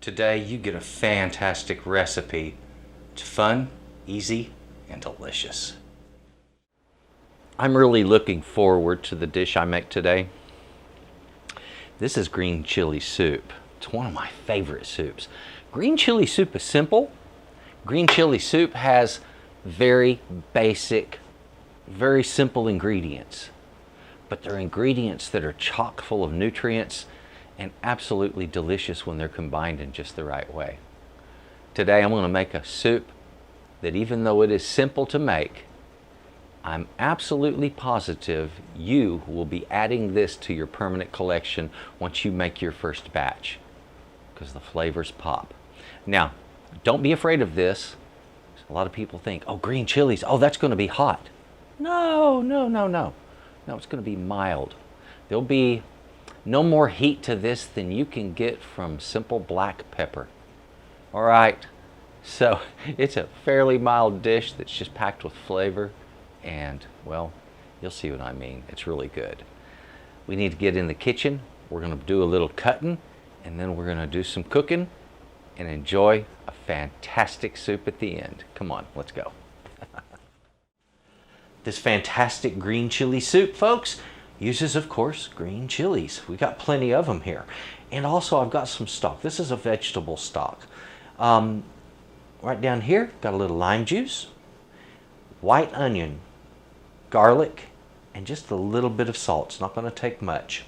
Today you get a fantastic recipe. It's fun, easy, and delicious. I'm really looking forward to the dish I make today. This is green chili soup. It's one of my favorite soups. Green chili soup is simple. Green chili soup has very basic, very simple ingredients, but they're ingredients that are chock full of nutrients and absolutely delicious when they're combined in just the right way. Today I'm going to make a soup that, even though it is simple to make, I'm absolutely positive you will be adding this to your permanent collection once you make your first batch, because the flavors pop. Now, don't be afraid of this. A lot of people think, oh, green chilies, oh, that's going to be hot. No, it's going to be mild. There'll be no more heat to this than you can get from simple black pepper. All right, so it's a fairly mild dish that's just packed with flavor, and, well, you'll see what I mean. It's really good. We need to get in the kitchen. We're going to do a little cutting, and then we're going to do some cooking and enjoy a fantastic soup at the end. Come on, let's go. This fantastic green chili soup, folks, uses, of course, green chilies. We got plenty of them here. And also I've got some stock. This is a vegetable stock. Right down here, got a little lime juice, white onion, garlic, and just a little bit of salt. It's not going to take much.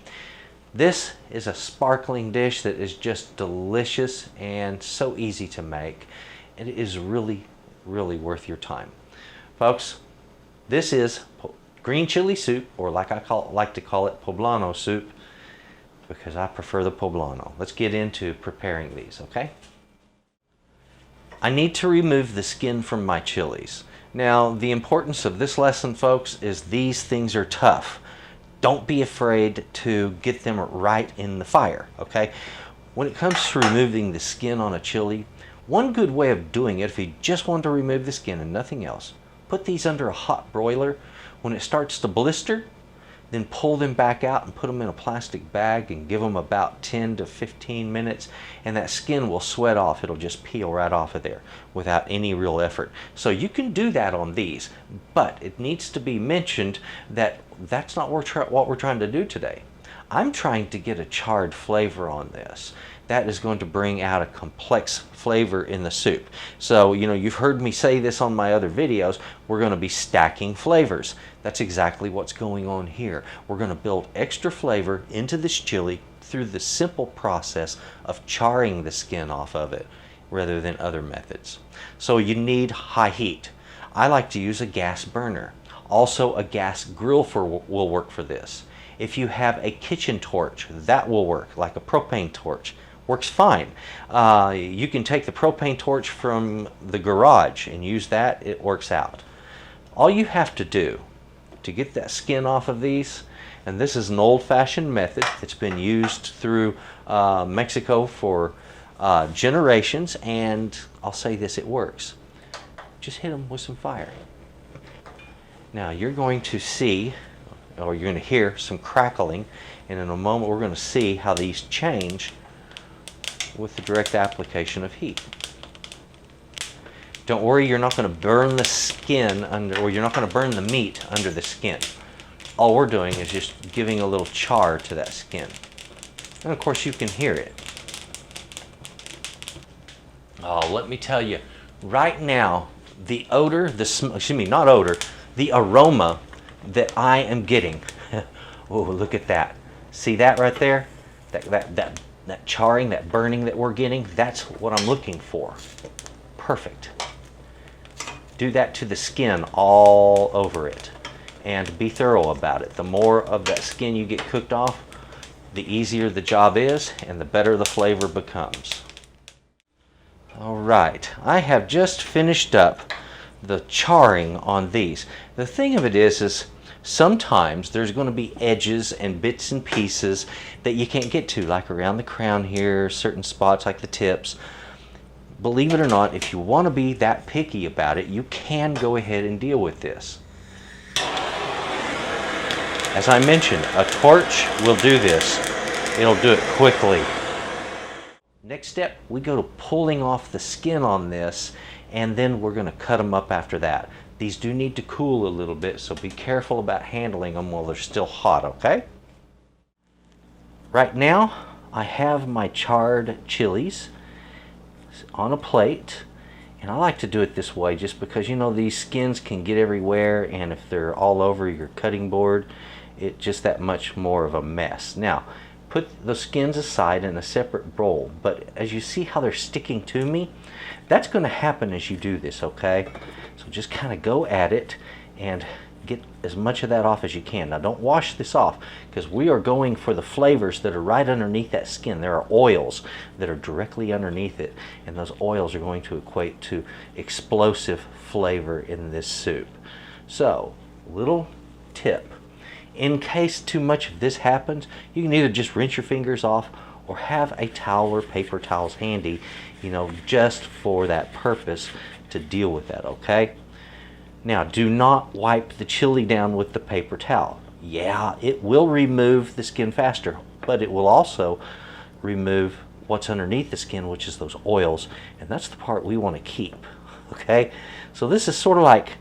This is a sparkling dish that is just delicious and so easy to make. And it is really, really worth your time. Folks, this is green chili soup, or like I like to call it, Poblano soup, because I prefer the Poblano. Let's get into preparing these, okay? I need to remove the skin from my chilies. Now, the importance of this lesson, folks, is these things are tough. Don't be afraid to get them right in the fire, okay? When it comes to removing the skin on a chili, one good way of doing it, if you just want to remove the skin and nothing else, put these under a hot broiler. When it starts to blister, then pull them back out and put them in a plastic bag and give them about 10 to 15 minutes, and that skin will sweat off. It'll just peel right off of there without any real effort. So you can do that on these, but it needs to be mentioned that that's not what we're trying to do today. I'm trying to get a charred flavor on this. That is going to bring out a complex flavor in the soup. So, you know, you've heard me say this on my other videos, we're going to be stacking flavors. That's exactly what's going on here. We're going to build extra flavor into this chili through the simple process of charring the skin off of it rather than other methods. So you need high heat. I like to use a gas burner. Also, a gas grill will work for this. If you have a kitchen torch, that will work, like a propane torch. Works fine. You can take the propane torch from the garage and use that. It works out. All you have to do to get that skin off of these, and this is an old-fashioned method that's been used through Mexico for generations, and I'll say this, it works. Just hit them with some fire. Now you're going to see, or you're going to hear some crackling, and in a moment we're going to see how these change with the direct application of heat. Don't worry, you're not going to burn the skin under, or you're not going to burn the meat under the skin. All we're doing is just giving a little char to that skin. And of course you can hear it. Oh, let me tell you, right now, the odor, the aroma that I am getting. Oh, look at that. See that right there? That charring, that burning that we're getting, that's what I'm looking for. Perfect. Do that to the skin all over it, and be thorough about it. The more of that skin you get cooked off, the easier the job is and the better the flavor becomes. All right, I have just finished up the charring on these. The thing of it is sometimes there's going to be edges and bits and pieces that you can't get to, like around the crown here, certain spots like the tips. Believe it or not, if you want to be that picky about it, you can go ahead and deal with this. As I mentioned, a torch will do this. It'll do it quickly. Next step, we go to pulling off the skin on this, and then we're going to cut them up after that. These do need to cool a little bit, so be careful about handling them while they're still hot, okay? Right now, I have my charred chilies on a plate, and I like to do it this way just because, you know, these skins can get everywhere, and if they're all over your cutting board, it's just that much more of a mess. Now, put the skins aside in a separate bowl, but as you see how they're sticking to me, that's going to happen as you do this, okay? So just kind of go at it and get as much of that off as you can. Now don't wash this off, because we are going for the flavors that are right underneath that skin. There are oils that are directly underneath it, and those oils are going to equate to explosive flavor in this soup. So, little tip. In case too much of this happens, you can either just rinse your fingers off or have a towel or paper towels handy, you know, just for that purpose to deal with that, okay? Now, do not wipe the chili down with the paper towel. Yeah, it will remove the skin faster, but it will also remove what's underneath the skin, which is those oils, and that's the part we want to keep, okay? So this is sort of like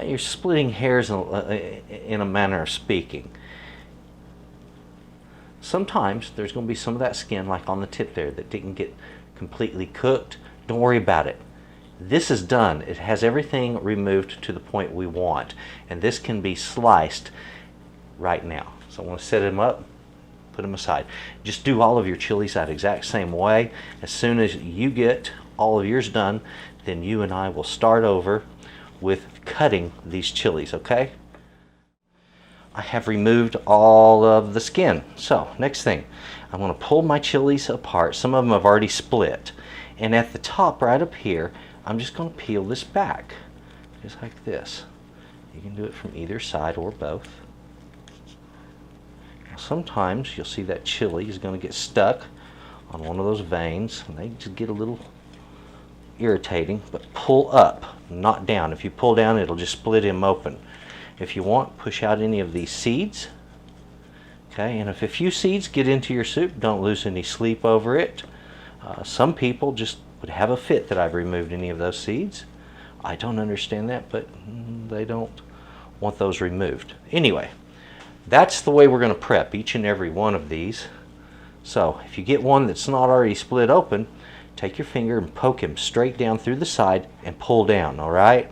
you're splitting hairs in a manner of speaking. Sometimes there's going to be some of that skin, like on the tip there, that didn't get completely cooked. Don't worry about it. This is done. It has everything removed to the point we want, and this can be sliced right now. So I want to set them up, put them aside. Just do all of your chilies that exact same way. As soon as you get all of yours done, then you and I will start over with cutting these chilies, okay? I have removed all of the skin. So next thing, I'm going to pull my chilies apart. Some of them have already split, and at the top right up here, I'm just going to peel this back, just like this. You can do it from either side or both. Now, sometimes you'll see that chili is going to get stuck on one of those veins, and they just get a little irritating, but pull up, not down. If you pull down, it'll just split him open. If you want, push out any of these seeds. Okay, and if a few seeds get into your soup, don't lose any sleep over it. Some people just would have a fit that I've removed any of those seeds. I don't understand that, but they don't want those removed. Anyway, that's the way we're going to prep each and every one of these. So if you get one that's not already split open, take your finger and poke him straight down through the side and pull down, all right?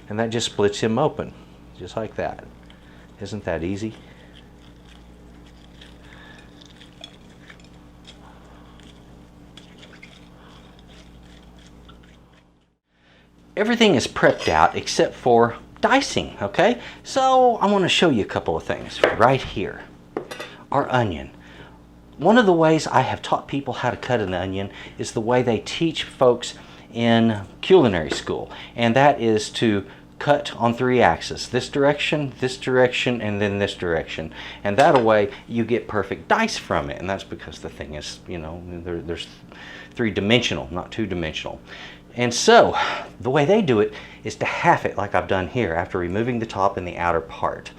And that just splits him open, just like that. Isn't that easy? Everything is prepped out except for dicing, okay? So I want to show you a couple of things right here. Our onion. One of the ways I have taught people how to cut an onion is the way they teach folks in culinary school, and that is to cut on 3 axes. This direction, and then this direction. And that way you get perfect dice from it, and that's because the thing is, you know, there's 3-dimensional, not 2-dimensional. And so, the way they do it is to half it like I've done here after removing the top and the outer part.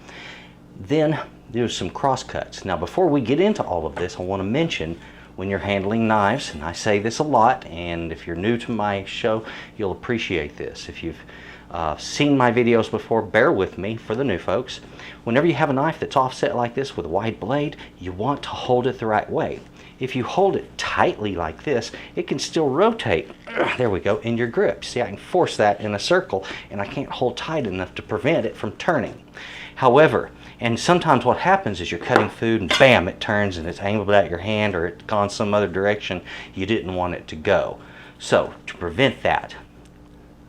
Then, do some cross cuts. Now, before we get into all of this, I want to mention when you're handling knives, and I say this a lot, and if you're new to my show, you'll appreciate this. If you've seen my videos before, bear with me for the new folks. Whenever you have a knife that's offset like this with a wide blade, you want to hold it the right way. If you hold it tightly like this, it can still rotate. There we go, in your grip. See, I can force that in a circle, and I can't hold tight enough to prevent it from turning. However, and sometimes what happens is you're cutting food and bam, it turns and it's angled at your hand, or it's gone some other direction you didn't want it to go. So, to prevent that,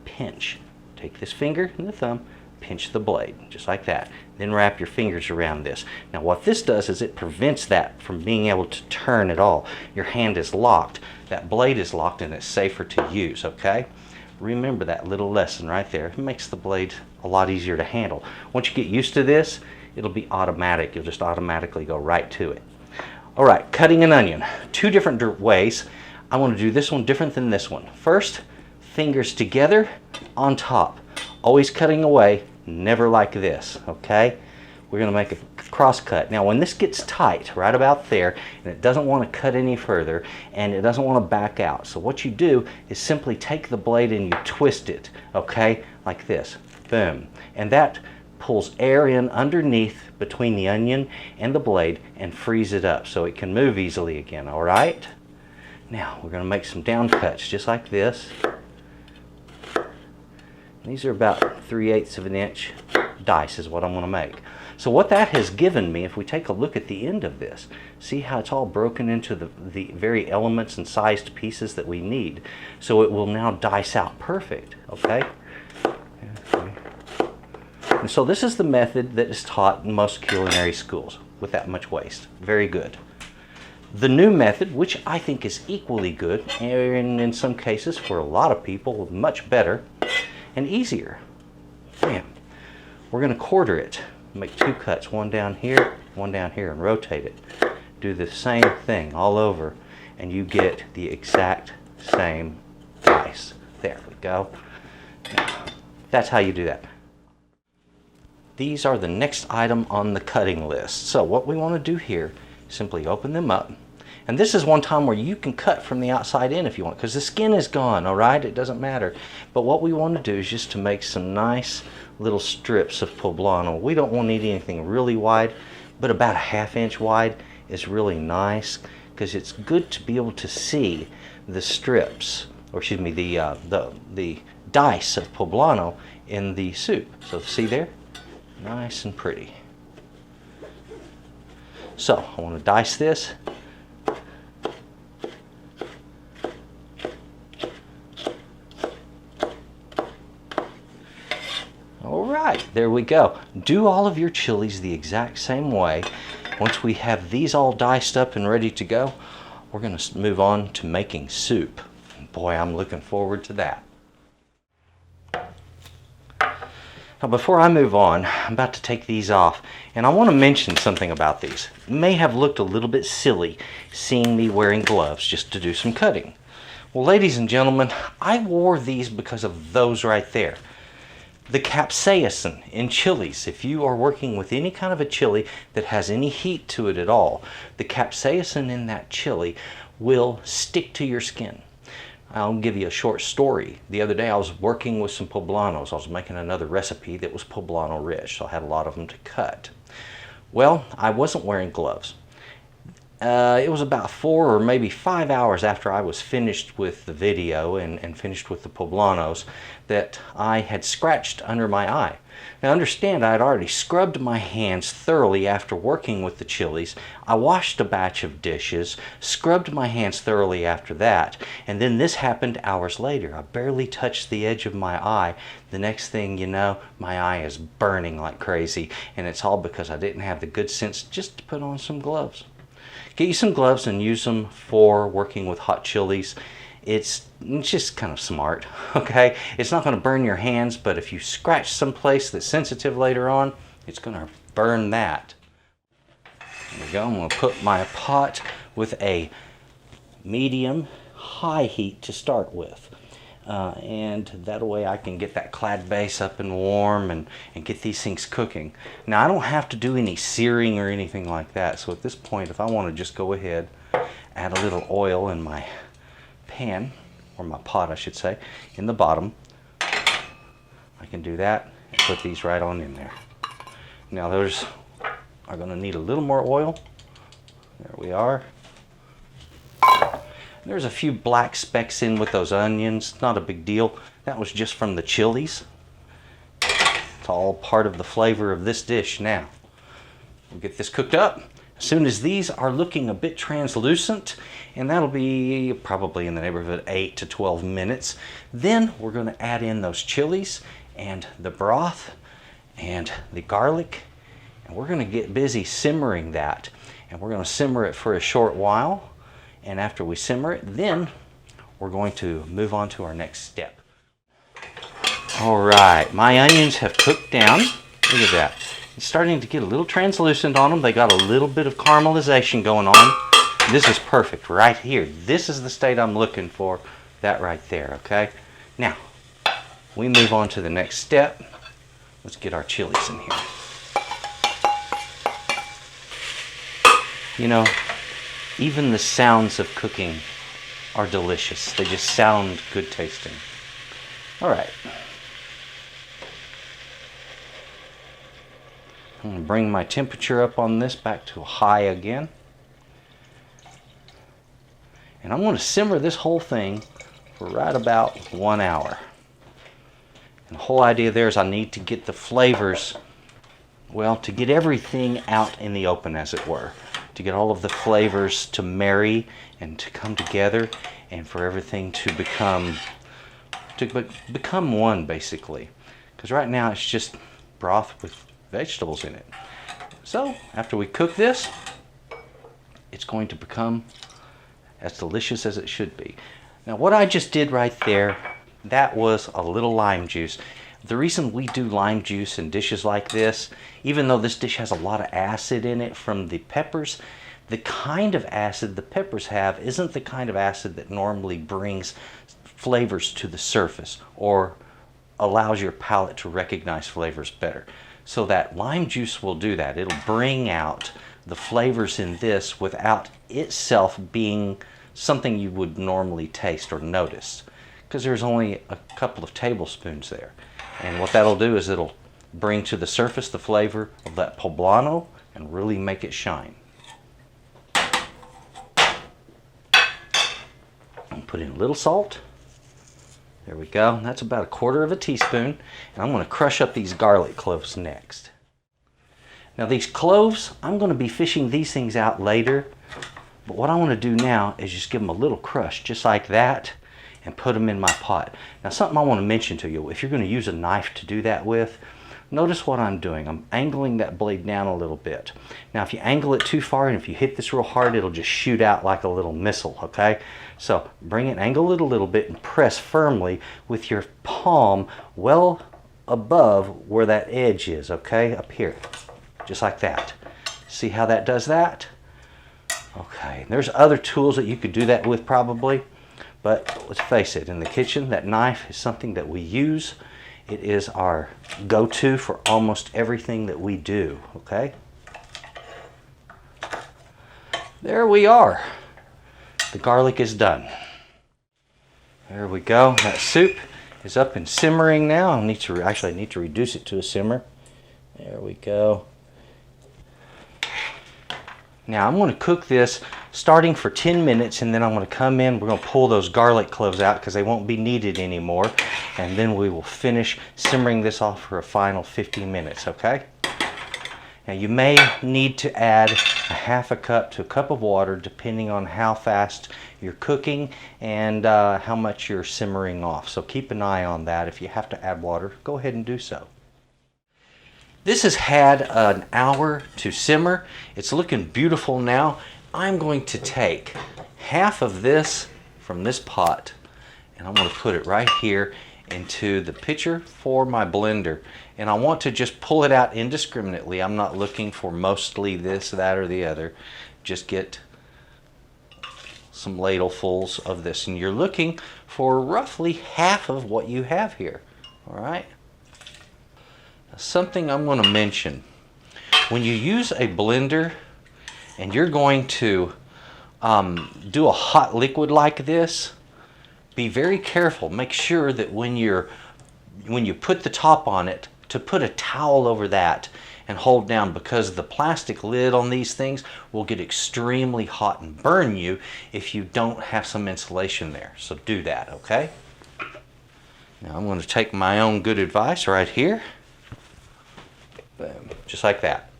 pinch. Take this finger and the thumb, pinch the blade, just like that. Then wrap your fingers around this. Now what this does is it prevents that from being able to turn at all. Your hand is locked, that blade is locked, and it's safer to use, okay? Remember that little lesson right there. It makes the blade a lot easier to handle. Once you get used to this, it'll be automatic. You'll just automatically go right to it. All right, cutting an onion. 2 different ways. I want to do this one different than this one. First, fingers together on top. Always cutting away, never like this, okay? we're going to make a cross cut. Now when this gets tight right about there and it doesn't want to cut any further and it doesn't want to back out, so what you do is simply take the blade and you twist it, okay, like this, boom, and that pulls air in underneath between the onion and the blade and frees it up so it can move easily again. All right, now we're going to make some down cuts just like this. These are about 3/8 of an inch dice is what I'm going to make. So what that has given me, if we take a look at the end of this, see how it's all broken into the very elements and sized pieces that we need. So it will now dice out perfect, okay? And so this is the method that is taught in most culinary schools with that much waste. Very good. The new method, which I think is equally good, and in some cases for a lot of people much better and easier. Bam. We're going to quarter it. Make 2 cuts, one down here, and rotate it. Do the same thing all over and you get the exact same dice. There we go. Now, that's how you do that. These are the next item on the cutting list. So what we want to do here, simply open them up. And this is one time where you can cut from the outside in if you want, because the skin is gone, all right? It doesn't matter. But what we want to do is just to make some nice little strips of poblano. We don't want to need anything really wide, but about a 1/2 inch wide is really nice because it's good to be able to see the strips, or excuse me, the dice of poblano in the soup. So see there? Nice and pretty. So I want to dice this. All right, there we go. Do all of your chilies the exact same way. Once we have these all diced up and ready to go, we're going to move on to making soup. Boy, I'm looking forward to that. Now before I move on, I'm about to take these off, and I want to mention something about these. It may have looked a little bit silly seeing me wearing gloves just to do some cutting. Well, ladies and gentlemen, I wore these because of those right there. The capsaicin in chilies, if you are working with any kind of a chili that has any heat to it at all, the capsaicin in that chili will stick to your skin. I'll give you a short story. The other day I was working with some poblanos. I was making another recipe that was poblano rich, so I had a lot of them to cut. Well, I wasn't wearing gloves. It was about 4 or maybe 5 hours after I was finished with the video and finished with the poblanos that I had scratched under my eye. Now understand, I had already scrubbed my hands thoroughly after working with the chilies. I washed a batch of dishes, scrubbed my hands thoroughly after that, and then this happened hours later. I barely touched the edge of my eye. The next thing you know, my eye is burning like crazy, and it's all because I didn't have the good sense just to put on some gloves. Get you some gloves and use them for working with hot chilies. It's just kind of smart, okay? It's not going to burn your hands, but if you scratch someplace that's sensitive later on, it's going to burn that. There we go. I'm going to put my pot with a medium-high heat to start with. And that way I can get that clad base up and warm and get these things cooking. Now I don't have to do any searing or anything like that, so at this point if I want to just go ahead, add a little oil in my pan, or my pot I should say, in the bottom, I can do that and put these right on in there. Now those are going to need a little more oil. There we are. There's a few black specks in with those onions, not a big deal. That was just from the chilies. It's all part of the flavor of this dish now. We'll get this cooked up. As soon as these are looking a bit translucent, and that'll be probably in the neighborhood of 8 to 12 minutes, then we're going to add in those chilies and the broth and the garlic, and we're going to get busy simmering that. And we're going to simmer it for a short while. And after we simmer it, then we're going to move on to our next step. All right, my onions have cooked down. Look at that. It's starting to get a little translucent on them. They got a little bit of caramelization going on. This is perfect right here. This is the state I'm looking for. That right there, okay? Now, we move on to the next step. Let's get our chilies in here. You know, even the sounds of cooking are delicious. They just sound good tasting. All right. I'm going to bring my temperature up on this back to high again. And I'm going to simmer this whole thing for right about 1 hour. And the whole idea there is I need to get the flavors, well, to get everything out in the open, as it were. To get all of the flavors to marry and to come together, and for everything to become one, basically. Because right now it's just broth with vegetables in it. So after we cook this, it's going to become as delicious as it should be. Now what I just did right there, that was a little lime juice. The reason we do lime juice in dishes like this, even though this dish has a lot of acid in it from the peppers, the kind of acid the peppers have isn't the kind of acid that normally brings flavors to the surface or allows your palate to recognize flavors better. So that lime juice will do that. It'll bring out the flavors in this without itself being something you would normally taste or notice, because there's only a couple of tablespoons there. And what that'll do is it'll bring to the surface the flavor of that poblano and really make it shine. And put in a little salt. There we go. That's about 1/4 teaspoon. And I'm going to crush up these garlic cloves next. Now these cloves, I'm going to be fishing these things out later. But what I want to do now is just give them a little crush, just like that, and put them in my pot. Now something I want to mention to you, if you're going to use a knife to do that with, notice what I'm doing. I'm angling that blade down a little bit. Now if you angle it too far and if you hit this real hard, it'll just shoot out like a little missile, okay? So bring it, angle it a little bit, and press firmly with your palm well above where that edge is, okay? Up here, just like that. See how that does that? Okay, there's other tools that you could do that with probably, but let's face it, in the kitchen, that knife is something that we use. It is our go-to for almost everything that we do, okay? There we are. The garlic is done. There we go. That soup is up and simmering now. I need to reduce it to a simmer. There we go. Now I'm going to cook this starting for 10 minutes, and then I'm going to come in. We're going to pull those garlic cloves out because they won't be needed anymore. And then we will finish simmering this off for a final 15 minutes, okay? Now you may need to add a 1/2 cup to a cup of water depending on how fast you're cooking and how much you're simmering off. So keep an eye on that. If you have to add water, go ahead and do so. This has had an hour to simmer. It's looking beautiful now. I'm going to take half of this from this pot and I'm going to put it right here into the pitcher for my blender. And I want to just pull it out indiscriminately. I'm not looking for mostly this, that, or the other. Just get some ladlefuls of this. And you're looking for roughly half of what you have here. All right? Something I'm going to mention. When you use a blender and you're going to do a hot liquid like this, be very careful. Make sure that when you put the top on it, to put a towel over that and hold down, because the plastic lid on these things will get extremely hot and burn you if you don't have some insulation there. So do that, okay? Now I'm going to take my own good advice right here. Boom, just like that.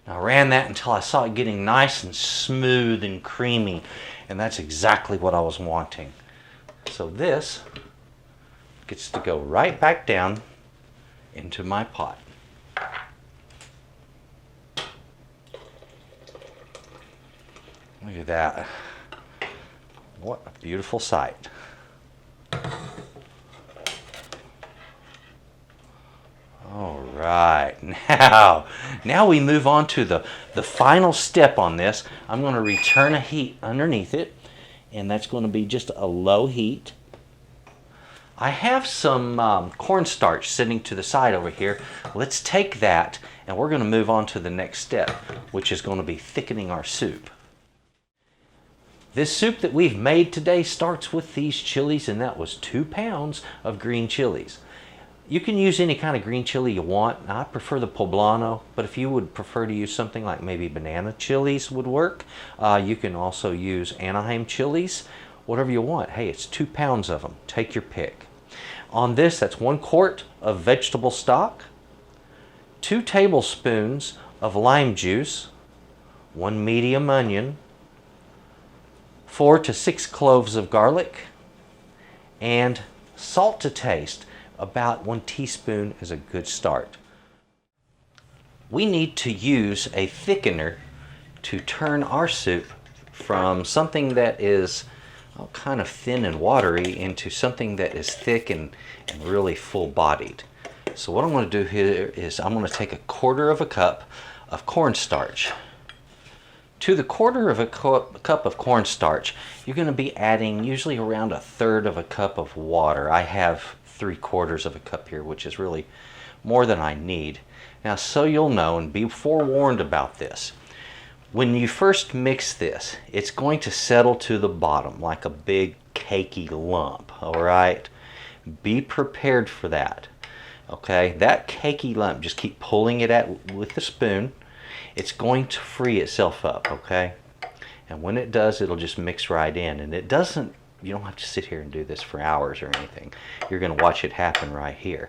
Now I ran that until I saw it getting nice and smooth and creamy, and that's exactly what I was wanting. So this gets to go right back down into my pot. Look at that. What a beautiful sight. All right, now we move on to the final step on this. I'm going to return a heat underneath it, and that's going to be just a low heat. I have some cornstarch sitting to the side over here. Let's take that and we're going to move on to the next step, which is going to be thickening our soup. This soup that we've made today starts with these chilies, and that was 2 pounds of green chilies. You can use any kind of green chili you want. I prefer the Poblano, but if you would prefer to use something like maybe banana chilies would work. You can also use Anaheim chilies, whatever you want. Hey, it's 2 pounds of them. Take your pick. On this, that's 1 quart of vegetable stock, 2 tablespoons of lime juice, 1 medium onion, 4 to 6 cloves of garlic, and salt to taste. About 1 teaspoon is a good start. We need to use a thickener to turn our soup from something that is kind of thin and watery into something that is thick and really full-bodied. So what I'm going to do here is I'm going to take 1/4 cup of cornstarch. To the 1/4 cup of cornstarch, you're going to be adding usually around 1/3 cup of water. I have 3/4 cup here, which is really more than I need. Now, so you'll know and be forewarned about this, when you first mix this, it's going to settle to the bottom like a big cakey lump, all right? Be prepared for that, okay? That cakey lump, just keep pulling it with the spoon. It's going to free itself up, okay? And when it does, it'll just mix right in. And it doesn't, you don't have to sit here and do this for hours or anything. You're going to watch it happen right here.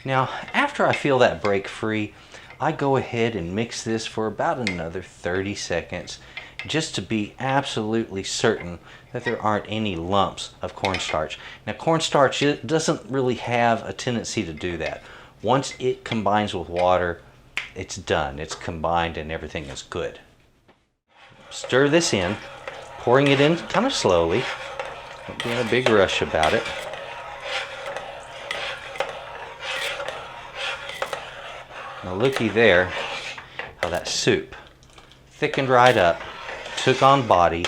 Now, after I feel that break free, I go ahead and mix this for about another 30 seconds just to be absolutely certain that there aren't any lumps of cornstarch. Now, cornstarch, it doesn't really have a tendency to do that. Once it combines with water, it's done. It's combined and everything is good. Stir this in, pouring it in kind of slowly. Don't be in a big rush about it. Now looky there, how that soup thickened right up, took on body.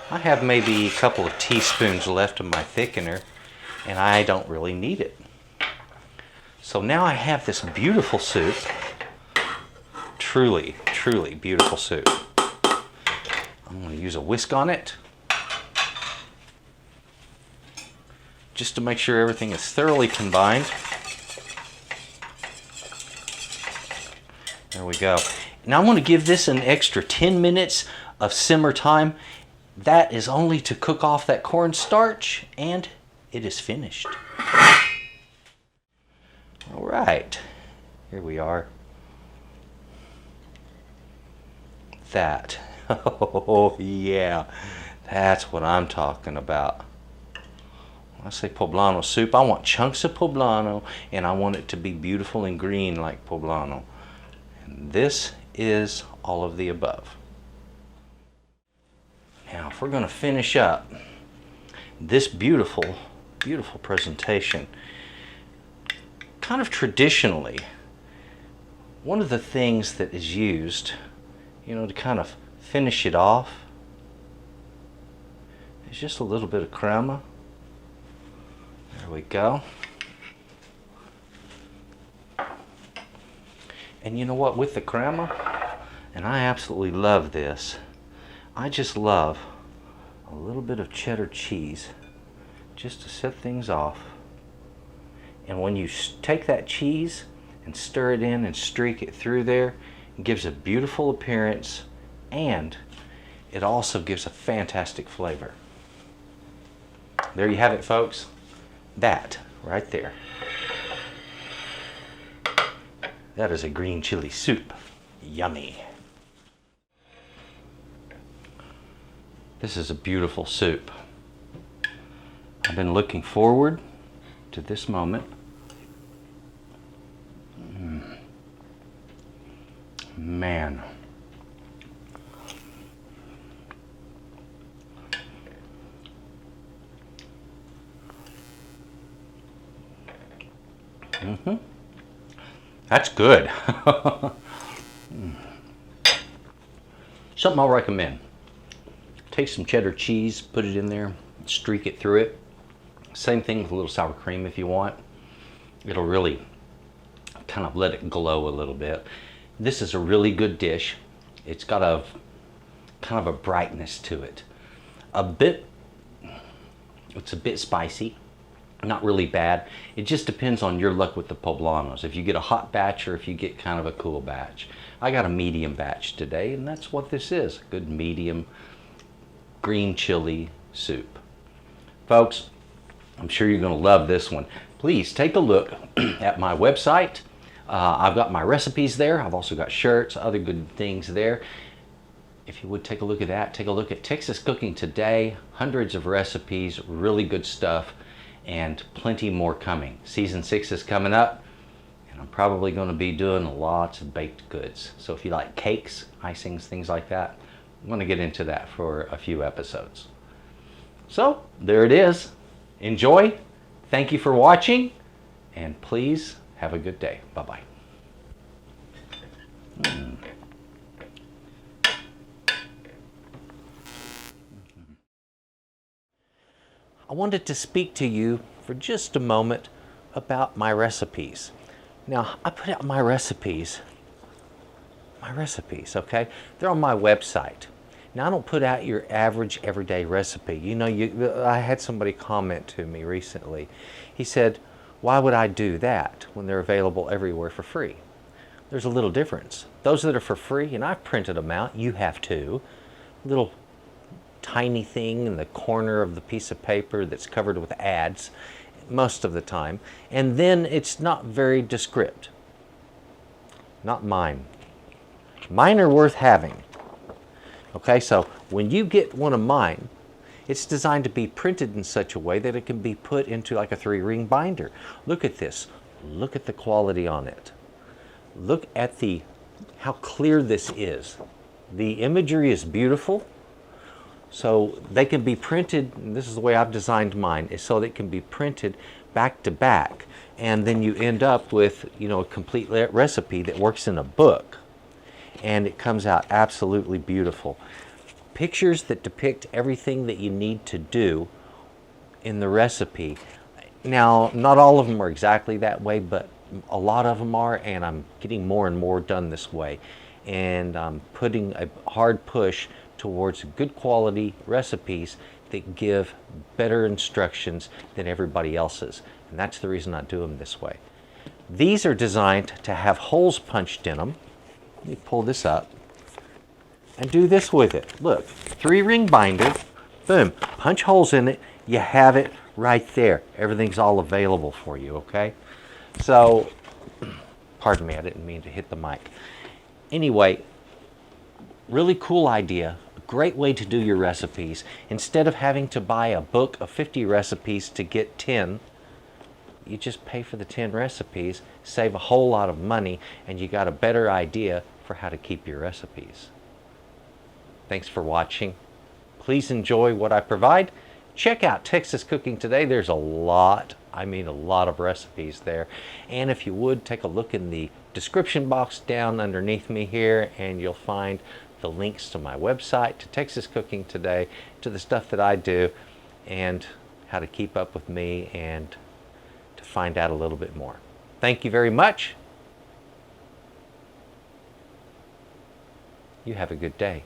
I have maybe a couple of teaspoons left of my thickener, and I don't really need it. So now I have this beautiful soup, truly, truly beautiful soup. I'm going to use a whisk on it, just to make sure everything is thoroughly combined. There we go. Now I'm going to give this an extra 10 minutes of simmer time. That is only to cook off that cornstarch, and it is finished. All right, here we are. That, oh yeah, that's what I'm talking about. When I say Poblano soup, I want chunks of Poblano, and I want it to be beautiful and green like Poblano. And this is all of the above. Now, if we're going to finish up this beautiful, beautiful presentation, kind of traditionally, one of the things that is used, to kind of finish it off is just a little bit of crema. There we go. And you know what, with the crema, and I absolutely love this, I just love a little bit of cheddar cheese just to set things off. And when you take that cheese and stir it in and streak it through there, it gives a beautiful appearance, and it also gives a fantastic flavor. There you have it, folks. That right there. That is a green chili soup. Yummy. This is a beautiful soup. I've been looking forward to this moment. Man. That's good. Something I'll recommend. Take some cheddar cheese, put it in there, streak it through it. Same thing with a little sour cream if you want. It'll really kind of let it glow a little bit. This is a really good dish. It's got a kind of a brightness to it. It's a bit spicy, not really bad. It just depends on your luck with the poblanos. If you get a hot batch or if you get kind of a cool batch. I got a medium batch today, and that's what this is. A good medium green chili soup. Folks, I'm sure you're going to love this one. Please take a look at my website. I've got my recipes there. I've also got shirts, other good things there. If you would take a look at that, take a look at Texas Cooking Today. Hundreds of recipes, really good stuff, and plenty more coming. Season 6 is coming up, and I'm probably going to be doing lots of baked goods. So if you like cakes, icings, things like that, I'm going to get into that for a few episodes. So there it is. Enjoy. Thank you for watching, and please have a good day. Bye-bye. I wanted to speak to you for just a moment about my recipes. Now, I put out my recipes, okay? They're on my website. Now, I don't put out your average everyday recipe. You know, I had somebody comment to me recently. He said, why would I do that when they're available everywhere for free? There's a little difference. Those that are for free, and I've printed them out, you have too, little tiny thing in the corner of the piece of paper that's covered with ads most of the time, and then it's not very descriptive. Not mine. Mine are worth having. Okay, so when you get one of mine, it's designed to be printed in such a way that it can be put into like a 3-ring binder. Look at this. Look at the quality on it. Look at how clear this is. The imagery is beautiful. So they can be printed, and this is the way I've designed mine, is so that it can be printed back to back. And then you end up with, you know, a complete recipe that works in a book. And it comes out absolutely beautiful. Pictures that depict everything that you need to do in the recipe. Now, not all of them are exactly that way, but a lot of them are, and I'm getting more and more done this way. And I'm putting a hard push towards good quality recipes that give better instructions than everybody else's. And that's the reason I do them this way. These are designed to have holes punched in them. Let me pull this up and do this with it. Look, 3-ring binder, boom, punch holes in it, you have it right there. Everything's all available for you, okay? So, pardon me, I didn't mean to hit the mic. Anyway, really cool idea. Great way to do your recipes. Instead of having to buy a book of 50 recipes to get 10, you just pay for the 10 recipes, save a whole lot of money, and you got a better idea for how to keep your recipes. Thanks for watching. Please enjoy what I provide. Check out Texas Cooking Today. There's a lot, I mean a lot of recipes there. And if you would, take a look in the description box down underneath me here, and you'll find the links to my website, to Texas Cooking Today, to the stuff that I do, and how to keep up with me and to find out a little bit more. Thank you very much. You have a good day.